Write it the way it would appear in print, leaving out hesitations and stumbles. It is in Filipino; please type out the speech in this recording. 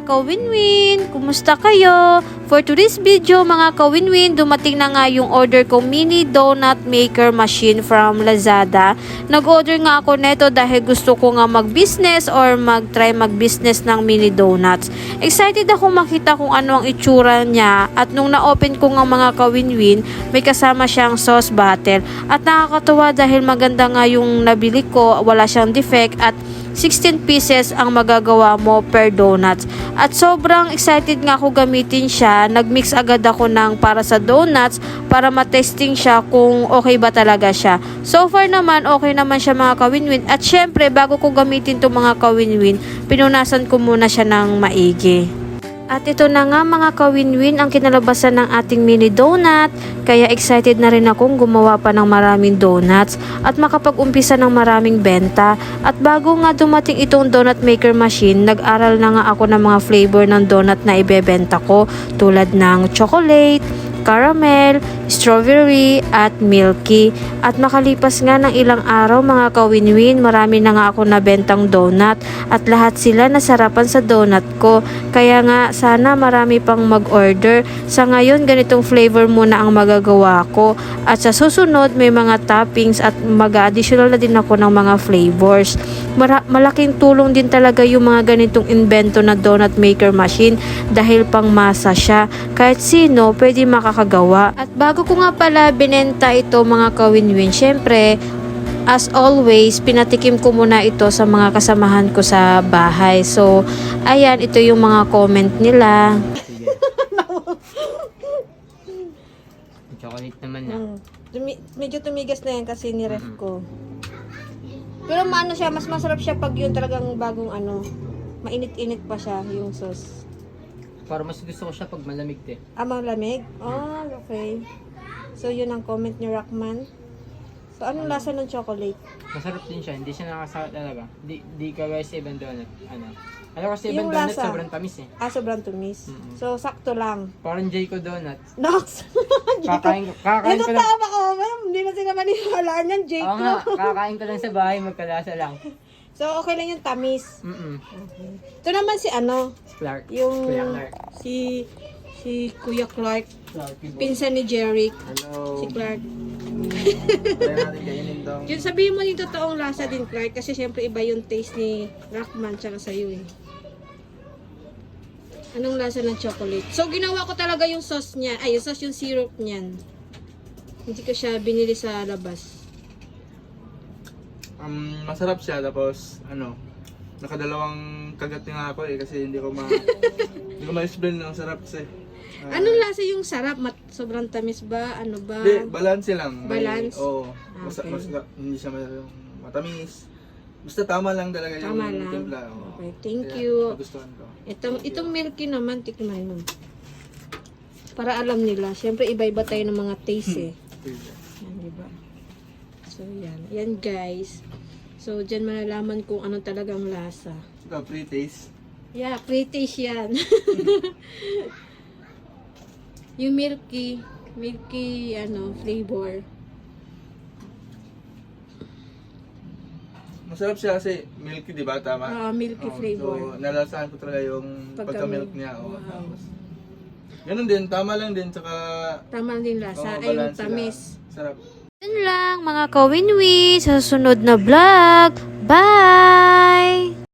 ka-win-win! Kumusta kayo? For today's video mga ka-win-win, dumating na nga yung order ko mini donut maker machine from Lazada. Nag-order nga ako neto dahil gusto ko nga mag-business or mag-try mag-business ng mini donuts. Excited ako makita kung ano ang itsura niya at nung na-open ko nga mga ka-win-win, may kasama siyang sauce bottle. At nakakatuwa dahil maganda nga yung nabili ko, wala siyang defect at 16 pieces ang magagawa mo per donuts. At sobrang excited nga ako gamitin siya. Nagmix agad ako ng para sa donuts para matesting siya kung okay ba talaga siya. So far naman, okay naman siya mga ka-win-win. At syempre, bago ko gamitin itong mga ka-win-win, pinunasan ko muna siya ng maigi. At ito na nga mga ka-win-win ang kinalabasan ng ating mini donut. Kaya excited na rin akong gumawa pa ng maraming donuts at makapag-umpisa ng maraming benta. At bago nga dumating itong donut maker machine, nag-aral na nga ako ng mga flavor ng donut na ibebenta ko tulad ng chocolate, caramel, strawberry, at milky. At makalipas nga ng ilang araw mga ka-win-win, marami na nga ako nabentang donut at lahat sila nasarapan sa donut ko. Kaya nga sana marami pang mag-order. Sa ngayon ganitong flavor muna ang magagawa ko at sa susunod may mga toppings at mag-additional na din ako ng mga flavors. Malaking tulong din talaga yung mga ganitong invento na donut maker machine dahil pang masa siya. Kahit sino pwede makakagawa. At bago ko nga pala binenta ito mga ka-win-win, syempre as always, pinatikim ko muna ito sa mga kasamahan ko sa bahay. So, ayan, ito yung mga comment nila. Chocolate naman na. Medyo tumigas na yan kasi niref ko. Pero maano siya, mas masarap siya pag yun talagang bagong mainit-init pa siya yung sauce. Para mas gusto ko siya pag malamig te. Malamig? Oh, okay. So, yun ang comment ni Rockman. So, anong lasa ng chocolate? Masarap din siya, hindi siya nakasakit talaga. Di kagaya sa ibang donut. Ano kasi ibang Yung donut lasa? sobrang tamis eh. Sobrang tumis. So, sakto lang. Parang Jayco donut. Nox! Kakain ko Ito lang. tama ko, hindi na sila maniwalaan yan, Jake. Oo nga, kakain ko lang sa bahay, magkalasa lang. So, okay lang yung tamis. Okay. Ito naman si Clark. yung Kuya Clark. si Kuya Clark, pinsan ni Jeric. Hello. Si Clark. Kaya natin kainin daw. Yun, sabihin mo yung totoong lasa din, Clark, kasi syempre iba yung taste ni Rockman tsaka sa'yo eh. Anong lasa ng chocolate? So, ginawa ko talaga yung sauce niya. Yung sauce, yung syrup niyan. Hindi ko siya binili sa labas. Masarap siya, tapos nakadalawang kagat nga ako kasi hindi ko ma-explain ang sarap kasi. Anong lasa yung sarap? Sobrang tamis ba? Ano ba? Hindi, balance lang. Balance? Oo. Okay. Hindi siya matamis. Basta tama lang talaga Tama yung lang. timpla. Oo. Okay, thank Kaya you. nagustuhan ko. Itong milky naman, tikman mo. Para alam nila. Siyempre, iba-iba tayo ng mga taste eh. Yan, diba? So, yan. Yan, guys. So, dyan malalaman kung ano talagang lasa. Ito, pre-taste. Yeah, pre-taste yan. Yung milky flavor. Masarap siya kasi milky, di ba? Tama? Milky flavor. So, nalasahan ko talaga yung pagka-milk niya. Oo. Wow. Tapos, ganun din, tama lang din. Tsaka, Tama din lasa. oo, Ay, yung balance tamis. sila. Sarap. Yun lang mga ka-win-win sa susunod na vlog. Bye!